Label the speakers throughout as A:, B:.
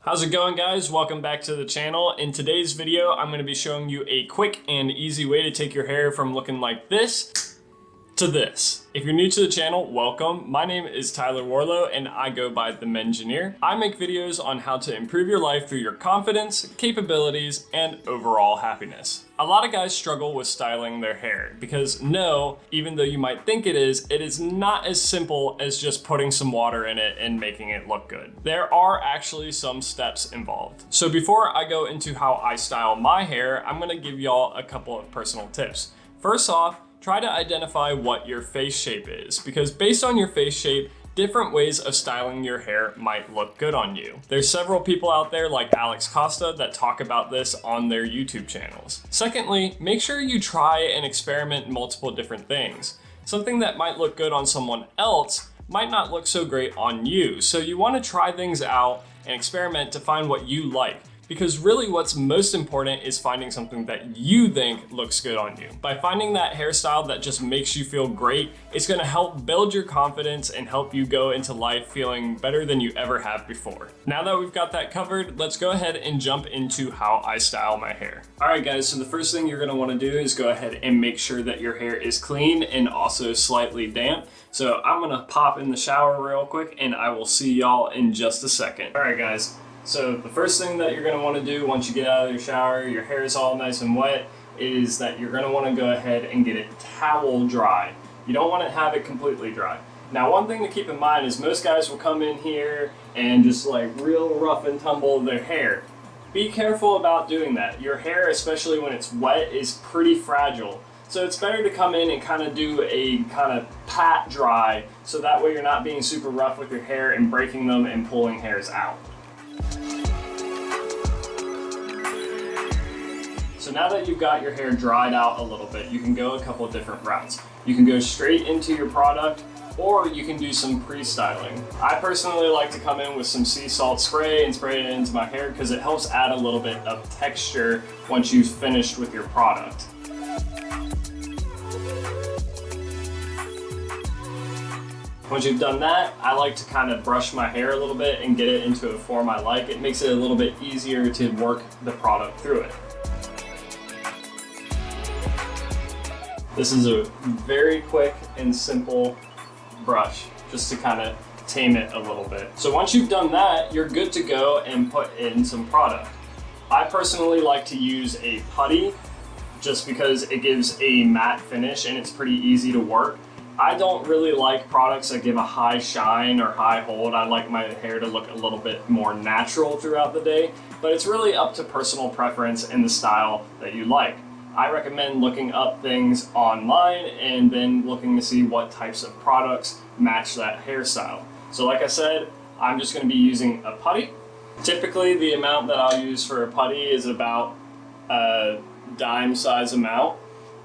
A: How's it going, guys? Welcome back to the channel. In today's video, I'm going to be showing you a quick and easy way to take your hair from looking like this to this. If you're new to the channel, welcome. My name is Tyler Warlow and I go by The Mengineer. I make videos on how to improve your life through your confidence, capabilities, and overall happiness. A lot of guys struggle with styling their hair because no, even though you might think it is not as simple as just putting some water in it and making it look good. There are actually some steps involved. So before I go into how I style my hair, I'm gonna give y'all a couple of personal tips. First off, try to identify what your face shape is, because based on your face shape, different ways of styling your hair might look good on you. There's several people out there like Alex Costa that talk about this on their YouTube channels. Secondly, make sure you try and experiment multiple different things. Something that might look good on someone else might not look so great on you, so you want to try things out and experiment to find what you like. Because really what's most important is finding something that you think looks good on you. By finding that hairstyle that just makes you feel great, it's gonna help build your confidence and help you go into life feeling better than you ever have before. Now that we've got that covered, let's go ahead and jump into how I style my hair. All right, guys, so the first thing you're gonna wanna do is go ahead and make sure that your hair is clean and also slightly damp. So I'm gonna pop in the shower real quick and I will see y'all in just a second. All right, guys. So the first thing that you're going to want to do once you get out of your shower, your hair is all nice and wet, is that you're going to want to go ahead and get it towel dry. You don't want to have it completely dry. Now, one thing to keep in mind is most guys will come in here and just like real rough and tumble their hair. Be careful about doing that. Your hair, especially when it's wet, is pretty fragile. So it's better to come in and kind of do a kind of pat dry, so that way you're not being super rough with your hair and breaking them and pulling hairs out. So now that you've got your hair dried out a little bit, you can go a couple of different routes. You can go straight into your product, or you can do some pre-styling. I personally like to come in with some sea salt spray and spray it into my hair because it helps add a little bit of texture once you've finished with your product. Once you've done that, I like to kind of brush my hair a little bit and get it into a form I like. It makes it a little bit easier to work the product through it. This is a very quick and simple brush, just to kind of tame it a little bit. So once you've done that, you're good to go and put in some product. I personally like to use a putty just because it gives a matte finish and it's pretty easy to work. I don't really like products that give a high shine or high hold. I like my hair to look a little bit more natural throughout the day, but it's really up to personal preference and the style that you like. I recommend looking up things online and then looking to see what types of products match that hairstyle. So like I said, I'm just going to be using a putty. Typically the amount that I'll use for a putty is about a dime size amount.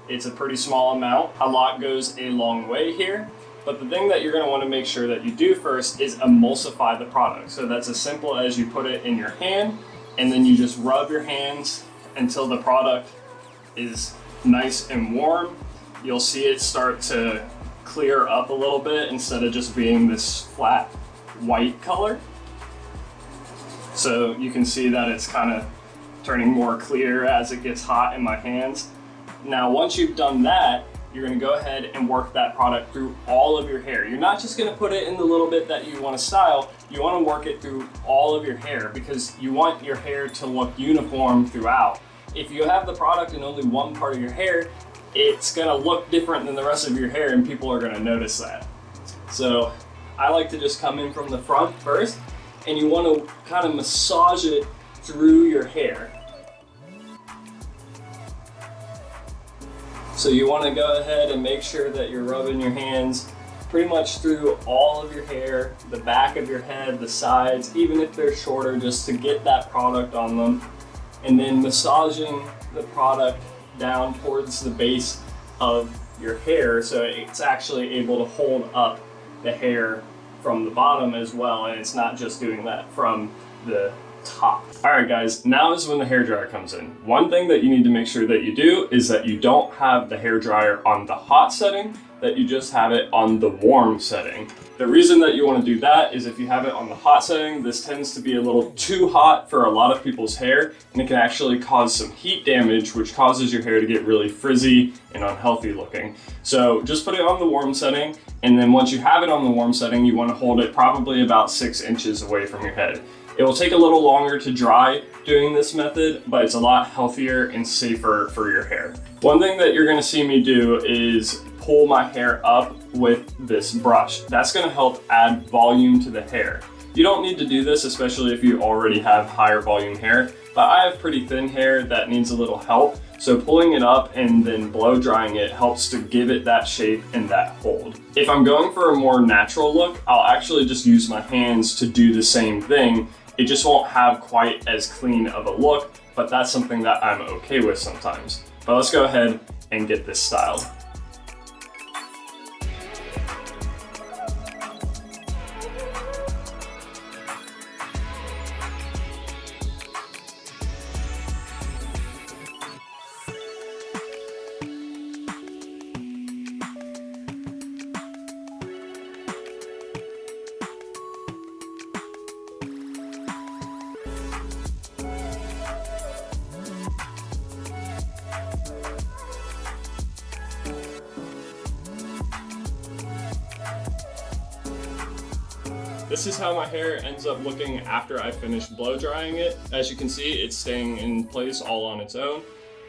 A: It's a pretty small amount. A lot goes a long way here. But the thing that you're going to want to make sure that you do first is emulsify the product. So that's as simple as you put it in your hand and then you just rub your hands until the product is nice and warm. You'll see it start to clear up a little bit instead of just being this flat white color. So you can see that it's kind of turning more clear as it gets hot in my hands. Now, once you've done that, you're going to go ahead and work that product through all of your hair. You're not just going to put it in the little bit that you want to style, you want to work it through all of your hair because you want your hair to look uniform throughout. If you have the product in only one part of your hair, it's going to look different than the rest of your hair and people are going to notice that. So I like to just come in from the front first and you want to kind of massage it through your hair. So you want to go ahead and make sure that you're rubbing your hands pretty much through all of your hair, the back of your head, the sides, even if they're shorter, just to get that product on them. And then massaging the product down towards the base of your hair so it's actually able to hold up the hair from the bottom as well, and it's not just doing that from the top. All right guys, now is when the hairdryer comes in. One thing that you need to make sure that you do is that you don't have the hairdryer on the hot setting, that you just have it on the warm setting. The reason that you want to do that is if you have it on the hot setting, this tends to be a little too hot for a lot of people's hair, and it can actually cause some heat damage, which causes your hair to get really frizzy and unhealthy looking. So just put it on the warm setting, and then once you have it on the warm setting, you want to hold it probably about 6 inches away from your head. It will take a little longer to dry doing this method, but it's a lot healthier and safer for your hair. One thing that you're going to see me do is pull my hair up with this brush. That's going to help add volume to the hair. You don't need to do this, especially if you already have higher volume hair, but I have pretty thin hair that needs a little help. So pulling it up and then blow drying it helps to give it that shape and that hold. If I'm going for a more natural look, I'll actually just use my hands to do the same thing. It just won't have quite as clean of a look, but that's something that I'm okay with sometimes. But let's go ahead and get this styled. This is how my hair ends up looking after I finish blow drying it. As you can see, it's staying in place all on its own.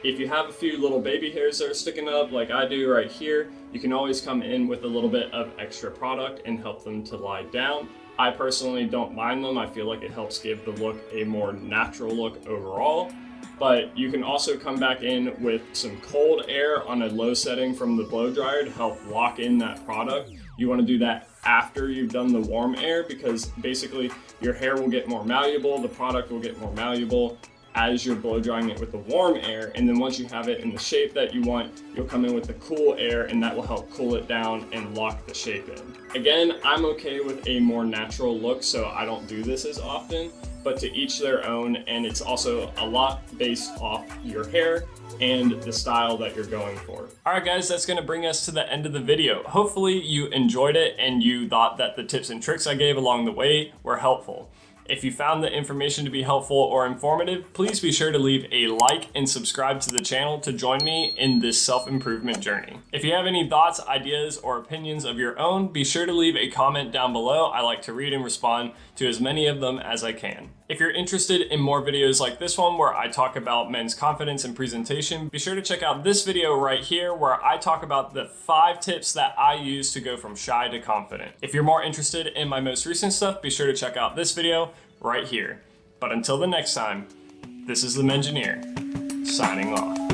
A: If you have a few little baby hairs that are sticking up like I do right here, you can always come in with a little bit of extra product and help them to lie down. I personally don't mind them. I feel like it helps give the look a more natural look overall. But you can also come back in with some cold air on a low setting from the blow dryer to help lock in that product. You want to do that after you've done the warm air, because basically your hair will get more malleable, the product will get more malleable as you're blow drying it with the warm air. And then once you have it in the shape that you want, you'll come in with the cool air and that will help cool it down and lock the shape in. Again, I'm okay with a more natural look, so I don't do this as often, but to each their own, and it's also a lot based off your hair and the style that you're going for. All right guys, that's gonna bring us to the end of the video. Hopefully you enjoyed it and you thought that the tips and tricks I gave along the way were helpful. If you found the information to be helpful or informative, please be sure to leave a like and subscribe to the channel to join me in this self-improvement journey. If you have any thoughts, ideas, or opinions of your own, be sure to leave a comment down below. I like to read and respond to as many of them as I can. If you're interested in more videos like this one where I talk about men's confidence and presentation, be sure to check out this video right here where I talk about the 5 tips that I use to go from shy to confident. If you're more interested in my most recent stuff, be sure to check out this video right here. But until the next time, this is the Mengineer, signing off.